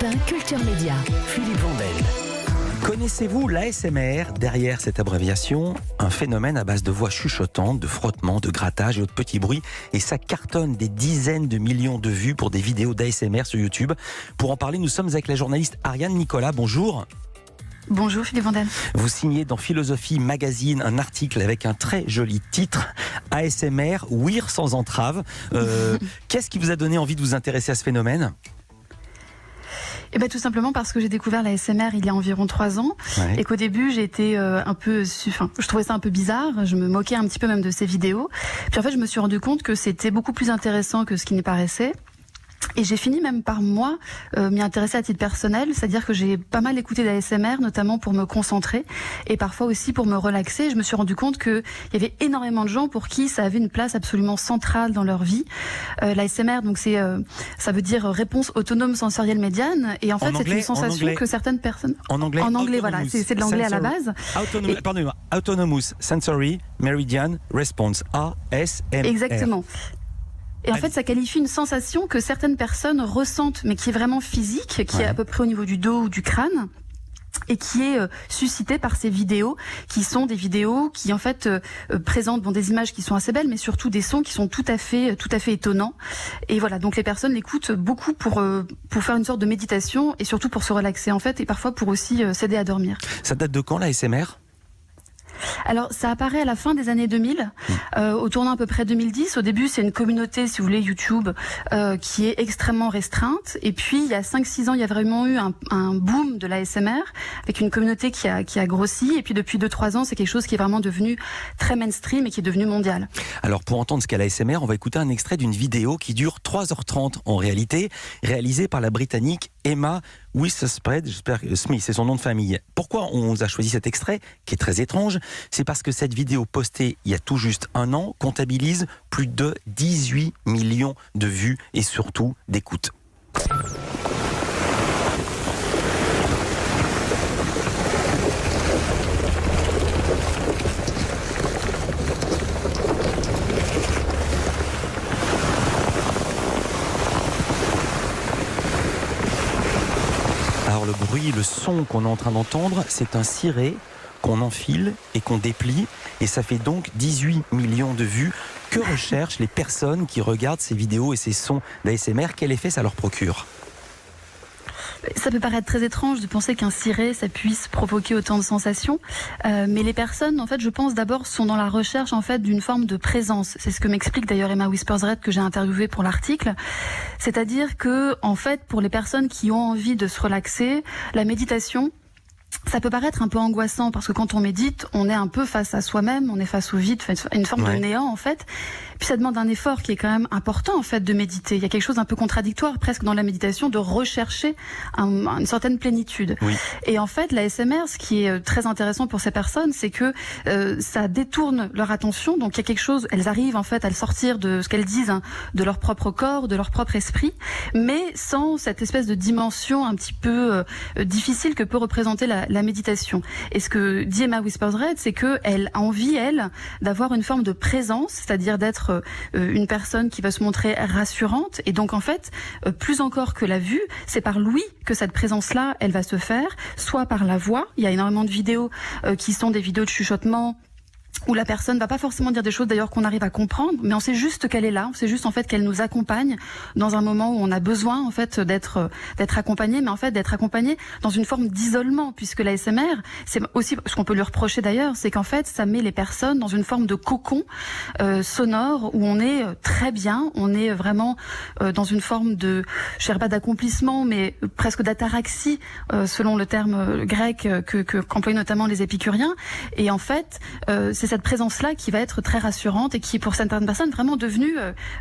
matin, Culture Média. Philippe Vandel. Connaissez-vous l'ASMR? Derrière cette abréviation, un phénomène à base de voix chuchotantes, de frottements, de grattages et autres petits bruits. Et ça cartonne des dizaines de millions de vues pour des vidéos d'ASMR sur YouTube. Pour en parler, nous sommes avec la journaliste Ariane Nicolas. Bonjour. Bonjour Philippe Vandel. Vous signez dans Philosophie Magazine un article avec un très joli titre, ASMR, ouïr sans entrave. Qu'est-ce qui vous a donné envie de vous intéresser à ce phénomène ? Tout simplement parce que j'ai découvert la ASMR il y a environ 3 ans, et qu'au début j'ai été je trouvais ça un peu bizarre, je me moquais un petit peu même de ces vidéos. Puis en fait je me suis rendu compte que c'était beaucoup plus intéressant que ce qui n'y paraissait. Et j'ai fini même par moi m'y intéresser à titre personnel, c'est-à-dire que j'ai pas mal écouté d'ASMR, notamment pour me concentrer et parfois aussi pour me relaxer. Je me suis rendu compte qu'il y avait énormément de gens pour qui ça avait une place absolument centrale dans leur vie. L'ASMR, donc ça veut dire réponse autonome sensorielle médiane, et en fait c'est une sensation que certaines personnes... En anglais, voilà, c'est de l'anglais à la base. Pardonnez-moi, Autonomous Sensory Meridian Response, ASMR. Exactement. Et en fait, ça qualifie une sensation que certaines personnes ressentent, mais qui est vraiment physique, qui est à peu près au niveau du dos ou du crâne, et qui est suscitée par ces vidéos, qui sont des vidéos qui en fait présentent des images qui sont assez belles, mais surtout des sons qui sont tout à fait étonnants. Et voilà, donc les personnes l'écoutent beaucoup pour faire une sorte de méditation, et surtout pour se relaxer en fait, et parfois pour aussi s'aider à dormir. Ça date de quand la ASMR ? Alors, ça apparaît à la fin des années 2000, au tournant à peu près 2010. Au début, c'est une communauté, si vous voulez, YouTube, qui est extrêmement restreinte. Et puis, il y a 5-6 ans, il y a vraiment eu un boom de l'ASMR, avec une communauté qui a grossi. Et puis, depuis 2-3 ans, c'est quelque chose qui est vraiment devenu très mainstream et qui est devenu mondial. Alors, pour entendre ce qu'est l'ASMR, on va écouter un extrait d'une vidéo qui dure 3h30 en réalité, réalisée par la Britannique Emma Withspread, j'espère que Smith, c'est son nom de famille. Pourquoi on a choisi cet extrait, qui est très étrange? C'est parce que cette vidéo postée il y a tout juste 1 an comptabilise plus de 18 millions de vues et surtout d'écoutes. Alors le bruit, le son qu'on est en train d'entendre, c'est un ciré qu'on enfile et qu'on déplie, et ça fait donc 18 millions de vues. Que recherchent les personnes qui regardent ces vidéos et ces sons d'ASMR? Quel effet ça leur procure? Ça peut paraître très étrange de penser qu'un ciré, ça puisse provoquer autant de sensations, mais les personnes, en fait, je pense d'abord, sont dans la recherche en fait d'une forme de présence. C'est ce que m'explique d'ailleurs Emma Withspread, que j'ai interviewée pour l'article. C'est-à-dire que, en fait, pour les personnes qui ont envie de se relaxer, la méditation, ça peut paraître un peu angoissant, parce que quand on médite, on est un peu face à soi-même, on est face au vide, une forme de néant en fait. Puis ça demande un effort qui est quand même important en fait de méditer. Il y a quelque chose d'un peu contradictoire presque dans la méditation, de rechercher une certaine plénitude. Oui. Et en fait, l'ASMR, ce qui est très intéressant pour ces personnes, c'est que ça détourne leur attention. Donc il y a quelque chose, elles arrivent en fait à le sortir de ce qu'elles disent, de leur propre corps, de leur propre esprit, mais sans cette espèce de dimension un petit peu difficile que peut représenter la méditation. Et ce que dit Emma Withspread, c'est qu'elle a envie, elle, d'avoir une forme de présence, c'est-à-dire d'être une personne qui va se montrer rassurante. Et donc, en fait, plus encore que la vue, c'est par l'ouïe que cette présence-là, elle va se faire, soit par la voix. Il y a énormément de vidéos qui sont des vidéos de chuchotement, où la personne va pas forcément dire des choses d'ailleurs qu'on arrive à comprendre, mais on sait juste qu'elle est là, on sait juste en fait qu'elle nous accompagne dans un moment où on a besoin en fait d'être accompagné, mais en fait d'être accompagné dans une forme d'isolement, puisque la ASMR, c'est aussi ce qu'on peut lui reprocher d'ailleurs, c'est qu'en fait ça met les personnes dans une forme de cocon sonore où on est très bien, on est vraiment dans une forme de, je dirais pas d'accomplissement, mais presque d'ataraxie selon le terme grec qu'emploient notamment les épicuriens. Et en fait c'est cette présence-là qui va être très rassurante et qui est pour certaines personnes vraiment devenue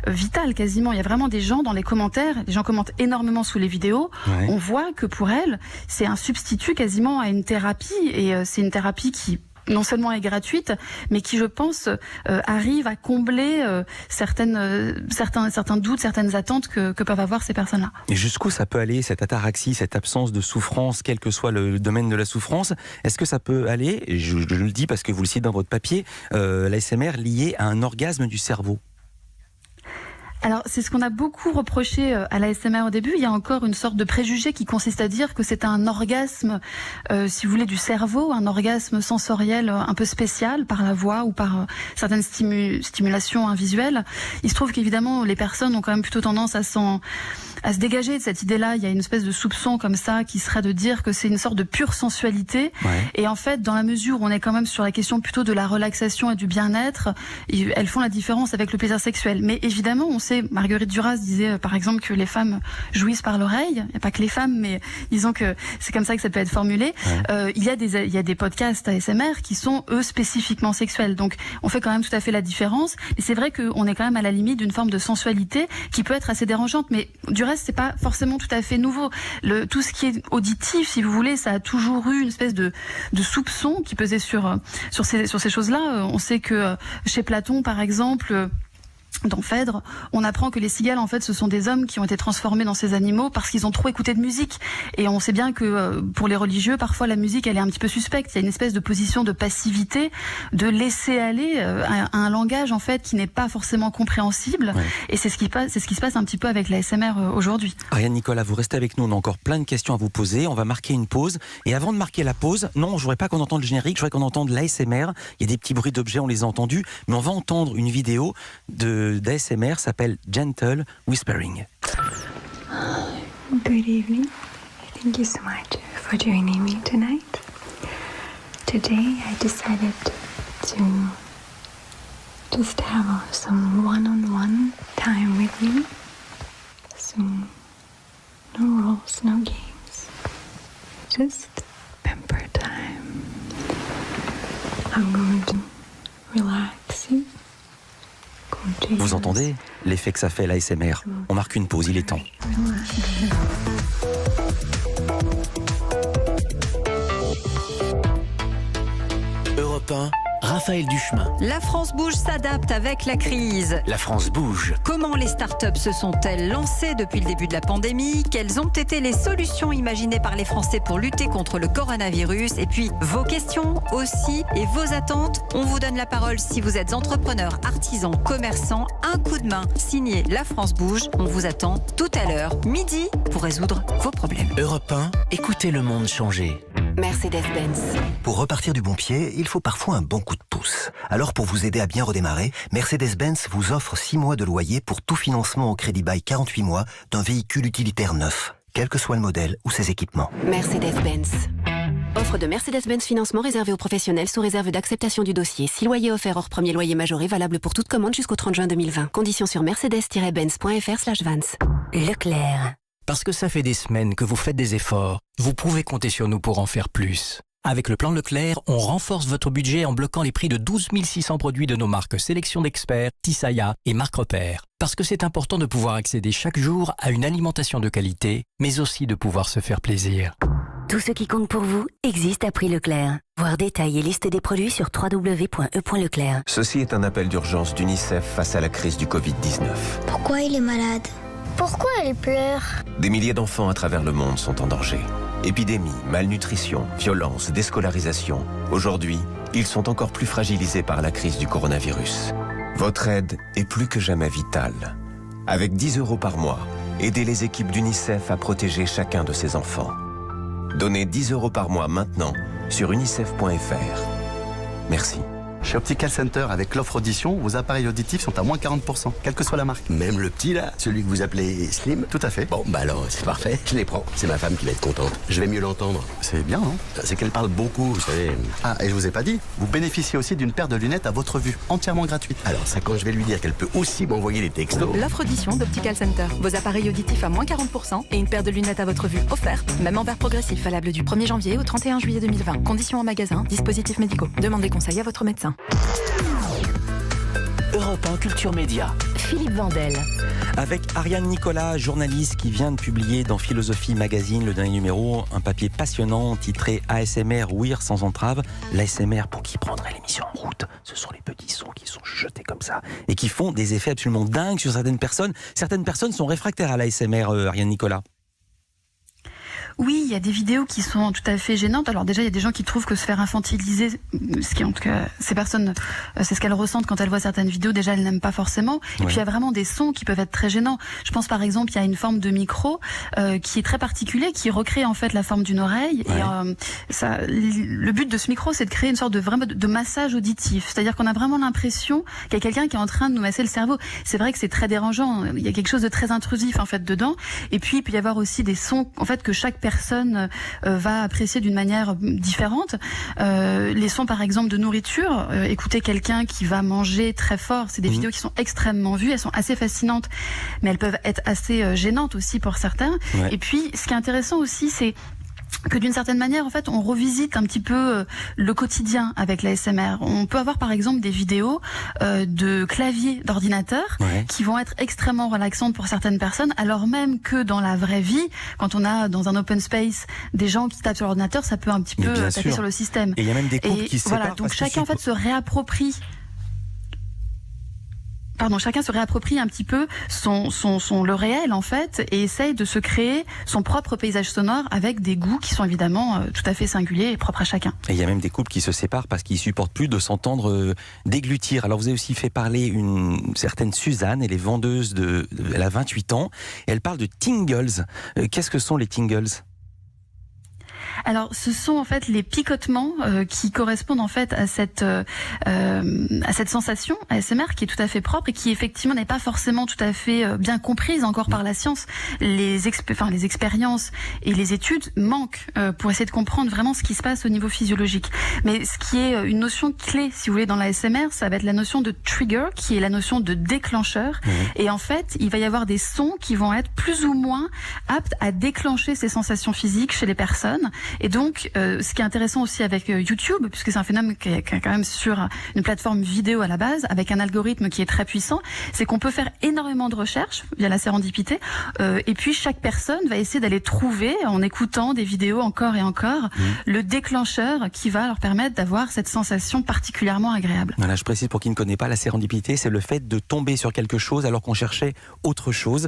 vitale quasiment. Il y a vraiment des gens dans les commentaires, les gens commentent énormément sous les vidéos. Ouais. On voit que pour elles, c'est un substitut quasiment à une thérapie, et c'est une thérapie qui non seulement est gratuite, mais qui, je pense, arrive à combler certains doutes, certaines attentes que peuvent avoir ces personnes-là. Et jusqu'où ça peut aller, cette ataraxie, cette absence de souffrance, quel que soit le domaine de la souffrance? Est-ce que ça peut aller, et je le dis parce que vous le citez dans votre papier, l'ASMR lié à un orgasme du cerveau? Alors, c'est ce qu'on a beaucoup reproché à l'ASMR au début. Il y a encore une sorte de préjugé qui consiste à dire que c'est un orgasme, si vous voulez, du cerveau, un orgasme sensoriel un peu spécial par la voix ou par certaines stimulations visuelles. Il se trouve qu'évidemment, les personnes ont quand même plutôt tendance à se dégager de cette idée-là. Il y a une espèce de soupçon comme ça qui serait de dire que c'est une sorte de pure sensualité. Ouais. Et en fait, dans la mesure où on est quand même sur la question plutôt de la relaxation et du bien-être, elles font la différence avec le plaisir sexuel. Mais évidemment, on sait, Marguerite Duras disait par exemple que les femmes jouissent par l'oreille. Il n'y a pas que les femmes, mais disons que c'est comme ça que ça peut être formulé. Ouais. Il y a des podcasts ASMR qui sont, eux, spécifiquement sexuels. Donc, on fait quand même tout à fait la différence. Et c'est vrai qu'on est quand même à la limite d'une forme de sensualité qui peut être assez dérangeante. Mais du reste, c'est pas forcément tout à fait nouveau. Tout ce qui est auditif, si vous voulez, ça a toujours eu une espèce de soupçon qui pesait sur ces choses-là. On sait que chez Platon, par exemple, dans Phèdre, on apprend que les cigales, en fait, ce sont des hommes qui ont été transformés dans ces animaux parce qu'ils ont trop écouté de musique. Et on sait bien que pour les religieux, parfois la musique, elle est un petit peu suspecte. Il y a une espèce de position de passivité, de laisser aller à un langage, en fait, qui n'est pas forcément compréhensible. Ouais. Et c'est ce qui se passe un petit peu avec l'ASMR aujourd'hui. Ariane Nicolas, vous restez avec nous. On a encore plein de questions à vous poser. On va marquer une pause. Et avant de marquer la pause, non, je voudrais pas qu'on entende le générique. Je voudrais qu'on entende l'ASMR. Il y a des petits bruits d'objets, on les a entendus. Mais on va entendre une vidéo d'ASMR, s'appelle Gentle Whispering. Good evening. Thank you so much for joining me tonight. Today I decided to just have some one-on-one time with you. So no rules, no games. Just pamper time. I'm going to relax you. Vous entendez l'effet que ça fait l'ASMR? On marque une pause, il est temps. Europe 1, Raphaël Duchemin. La France bouge s'adapte avec la crise. La France bouge. Comment les startups se sont-elles lancées depuis le début de la pandémie? Quelles ont été les solutions imaginées par les Français pour lutter contre le coronavirus? Et puis, vos questions aussi et vos attentes. On vous donne la parole si vous êtes entrepreneur, artisan, commerçant. Un coup de main, signé La France bouge. On vous attend tout à l'heure, midi, pour résoudre vos problèmes. Europe 1, écoutez le monde changer. Mercedes-Benz. Pour repartir du bon pied, il faut parfois un bon coup de pouce. Alors pour vous aider à bien redémarrer, Mercedes-Benz vous offre 6 mois de loyer pour tout financement au crédit bail 48 mois d'un véhicule utilitaire neuf, quel que soit le modèle ou ses équipements. Mercedes-Benz. Offre de Mercedes-Benz financement réservé aux professionnels sous réserve d'acceptation du dossier. 6 loyers offerts hors premier loyer majoré, valable pour toute commande jusqu'au 30 juin 2020. Conditions sur mercedes-benz.fr/vans. Leclerc. Parce que ça fait des semaines que vous faites des efforts, vous pouvez compter sur nous pour en faire plus. Avec le plan Leclerc, on renforce votre budget en bloquant les prix de 12 600 produits de nos marques Sélection d'Experts, Tissaya et Marc Repère. Parce que c'est important de pouvoir accéder chaque jour à une alimentation de qualité, mais aussi de pouvoir se faire plaisir. Tout ce qui compte pour vous existe à prix Leclerc. Voir détails et liste des produits sur www.e.leclerc. Ceci est un appel d'urgence d'UNICEF face à la crise du Covid-19. Pourquoi il est malade? Pourquoi elle pleure? Des milliers d'enfants à travers le monde sont en danger. Épidémie, malnutrition, violence, déscolarisation. Aujourd'hui, ils sont encore plus fragilisés par la crise du coronavirus. Votre aide est plus que jamais vitale. Avec 10 € par mois, aidez les équipes d'UNICEF à protéger chacun de ces enfants. Donnez 10 € par mois maintenant sur unicef.fr. Merci. Chez Optical Center, avec l'offre audition, vos appareils auditifs sont à moins 40%, quelle que soit la marque. Même le petit là, celui que vous appelez Slim? Tout à fait. Bon, bah alors, c'est parfait, je les prends. C'est ma femme qui va être contente. Je vais mieux l'entendre. C'est bien, non? C'est qu'elle parle beaucoup, vous savez. Ah, et je vous ai pas dit, vous bénéficiez aussi d'une paire de lunettes à votre vue, entièrement gratuite. Alors ça, quand je vais lui dire qu'elle peut aussi m'envoyer des textos. L'offre audition d'Optical Center. Vos appareils auditifs à moins 40% et une paire de lunettes à votre vue offerte, même en verre progressif, valable du 1er janvier au 31 juillet 2020. Conditions en magasin, dispositifs médicaux. Demandez conseil à votre médecin. Europe 1 Culture Média. Philippe Vandel. Avec Ariane Nicolas, journaliste qui vient de publier dans Philosophie Magazine, le dernier numéro, un papier passionnant titré ASMR ouïr sans entrave. L'ASMR, pour qui prendrait l'émission en route, ce sont les petits sons qui sont chuchotés comme ça et qui font des effets absolument dingues sur certaines personnes. Certaines personnes sont réfractaires à l'ASMR, Ariane Nicolas. Oui, il y a des vidéos qui sont tout à fait gênantes. Alors déjà, il y a des gens qui trouvent que se faire infantiliser, ce qui en tout cas, ces personnes, c'est ce qu'elles ressentent quand elles voient certaines vidéos. Déjà, elles n'aiment pas forcément. Et puis il y a vraiment des sons qui peuvent être très gênants. Je pense par exemple, il y a une forme de micro qui est très particulier, qui recrée en fait la forme d'une oreille. Et le but de ce micro, c'est de créer une sorte de massage auditif. C'est-à-dire qu'on a vraiment l'impression qu'il y a quelqu'un qui est en train de nous masser le cerveau. C'est vrai que c'est très dérangeant. Il y a quelque chose de très intrusif en fait dedans. Et puis il peut y avoir aussi des sons en fait que chaque personne va apprécier d'une manière différente. Les sons par exemple de nourriture, écouter quelqu'un qui va manger très fort, c'est des vidéos qui sont extrêmement vues, elles sont assez fascinantes, mais elles peuvent être assez gênantes aussi pour certains. Et puis ce qui est intéressant aussi, c'est que d'une certaine manière, en fait, on revisite un petit peu le quotidien avec l'ASMR. On peut avoir par exemple des vidéos de claviers d'ordinateur qui vont être extrêmement relaxantes pour certaines personnes, alors même que dans la vraie vie, quand on a dans un open space des gens qui tapent sur l'ordinateur, ça peut un petit peu taper sur le système. Et il y a même des couples qui se séparent. Voilà, donc chacun en fait se réapproprie. Chacun se réapproprie un petit peu le réel en fait et essaye de se créer son propre paysage sonore avec des goûts qui sont évidemment tout à fait singuliers et propres à chacun. Et il y a même des couples qui se séparent parce qu'ils supportent plus de s'entendre déglutir. Alors vous avez aussi fait parler une certaine Suzanne, elle est vendeuse elle a 28 ans, et elle parle de tingles. Qu'est-ce que sont les tingles ? Alors, ce sont en fait les picotements qui correspondent en fait à cette sensation ASMR qui est tout à fait propre et qui effectivement n'est pas forcément tout à fait bien comprise encore par la science. Les expériences et les études manquent pour essayer de comprendre vraiment ce qui se passe au niveau physiologique. Mais ce qui est une notion clé, si vous voulez, dans l'ASMR, ça va être la notion de trigger, qui est la notion de déclencheur. Et en fait, il va y avoir des sons qui vont être plus ou moins aptes à déclencher ces sensations physiques chez les personnes. Et donc, ce qui est intéressant aussi avec YouTube, puisque c'est un phénomène qui est quand même sur une plateforme vidéo à la base, avec un algorithme qui est très puissant, c'est qu'on peut faire énormément de recherches via la sérendipité, et puis chaque personne va essayer d'aller trouver, en écoutant des vidéos encore et encore, le déclencheur qui va leur permettre d'avoir cette sensation particulièrement agréable. Voilà, je précise pour qui ne connaît pas, la sérendipité, c'est le fait de tomber sur quelque chose alors qu'on cherchait autre chose.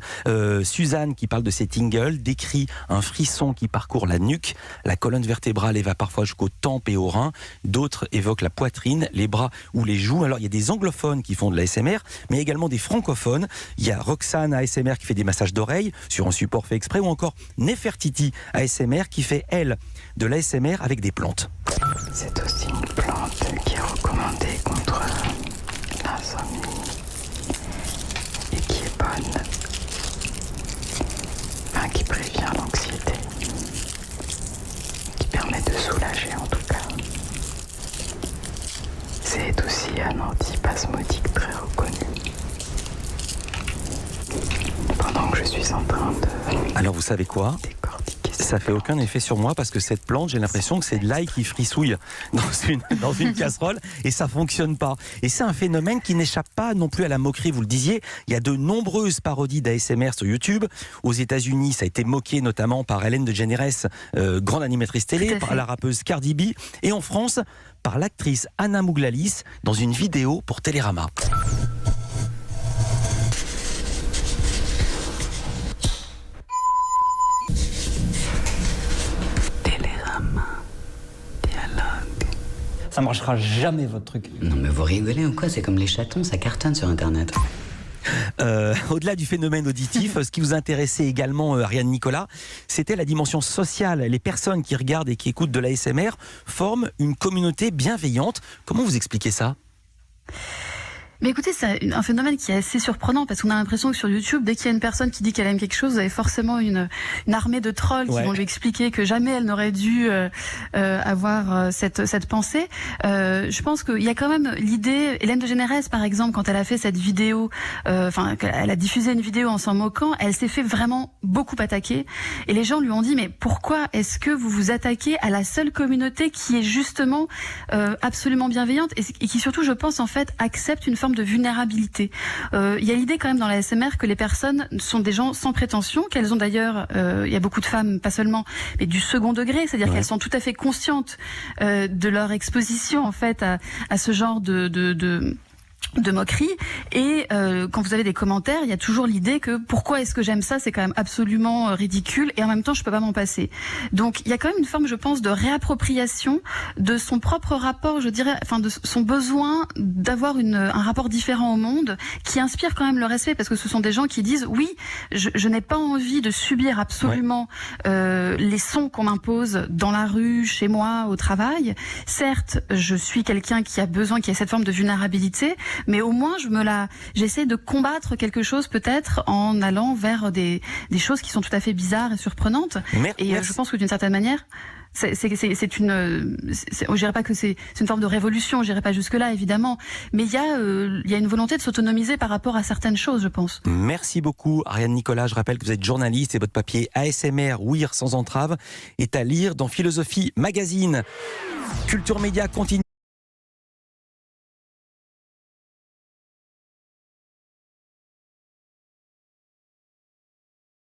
Suzanne, qui parle de ces tingles, décrit un frisson qui parcourt la nuque, la colonne vertébrale et va parfois jusqu'aux tempes et aux reins. D'autres évoquent la poitrine, les bras ou les joues. Alors il y a des anglophones qui font de l'ASMR, mais également des francophones. Il y a Roxane ASMR qui fait des massages d'oreilles sur un support fait exprès, ou encore Nefertiti ASMR qui fait, elle, de l'ASMR avec des plantes. C'est aussi une plante qui est recommandée contre l'insomnie et qui est bonne, qui prévient l'anxiété, qui permet de soulager en tout cas. C'est aussi un antispasmodique très reconnu. Pendant que je suis en train de... Alors vous savez quoi ? Ça fait aucun effet sur moi parce que cette plante, j'ai l'impression que c'est de l'ail qui frissouille dans une casserole et ça fonctionne pas. Et c'est un phénomène qui n'échappe pas non plus à la moquerie, vous le disiez. Il y a de nombreuses parodies d'ASMR sur YouTube. Aux États-Unis, ça a été moqué notamment par Ellen DeGeneres, grande animatrice télé, par la rappeuse Cardi B, et en France, par l'actrice Anna Mouglalis dans une vidéo pour Télérama. Ça marchera jamais votre truc. Non mais vous rigolez ou quoi? C'est comme les chatons, ça cartonne sur internet. Au-delà du phénomène auditif, ce qui vous intéressait également, Ariane Nicolas, c'était la dimension sociale. Les personnes qui regardent et qui écoutent de l'ASMR forment une communauté bienveillante. Comment vous expliquez ça ? Mais écoutez, c'est un phénomène qui est assez surprenant parce qu'on a l'impression que sur YouTube, dès qu'il y a une personne qui dit qu'elle aime quelque chose, vous avez forcément une armée de trolls qui vont lui expliquer que jamais elle n'aurait dû avoir cette pensée. Je pense qu'il y a quand même l'idée, Hélène DeGeneres par exemple, quand elle a fait cette vidéo, elle a diffusé une vidéo en s'en moquant, elle s'est fait vraiment beaucoup attaquer et les gens lui ont dit mais pourquoi est-ce que vous vous attaquez à la seule communauté qui est justement absolument bienveillante et qui surtout, je pense en fait, accepte une forme de vulnérabilité. Il y a l'idée quand même dans la ASMR que les personnes sont des gens sans prétention, qu'elles ont d'ailleurs, il y a beaucoup de femmes, pas seulement, mais du second degré, c'est-à-dire qu'elles sont tout à fait conscientes de leur exposition en fait à ce genre de de moquerie, et quand vous avez des commentaires, il y a toujours l'idée que pourquoi est-ce que j'aime ça, c'est quand même absolument ridicule, et en même temps je peux pas m'en passer. Donc il y a quand même une forme, je pense, de réappropriation de son propre rapport, je dirais, enfin de son besoin d'avoir un rapport différent au monde, qui inspire quand même le respect, parce que ce sont des gens qui disent oui, je n'ai pas envie de subir absolument les sons qu'on m'impose dans la rue, chez moi, au travail. Certes, je suis quelqu'un qui a cette forme de vulnérabilité, mais au moins j'essaie de combattre quelque chose, peut-être en allant vers des choses qui sont tout à fait bizarres et surprenantes. Et je pense que d'une certaine manière, je dirais pas que c'est une forme de révolution, je dirais pas jusque là évidemment, mais il y a une volonté de s'autonomiser par rapport à certaines choses, je pense. Merci beaucoup Ariane Nicolas. Je rappelle que vous êtes journaliste et votre papier ASMR Ouïr sans entrave est à lire dans Philosophie Magazine. Culture Média continue.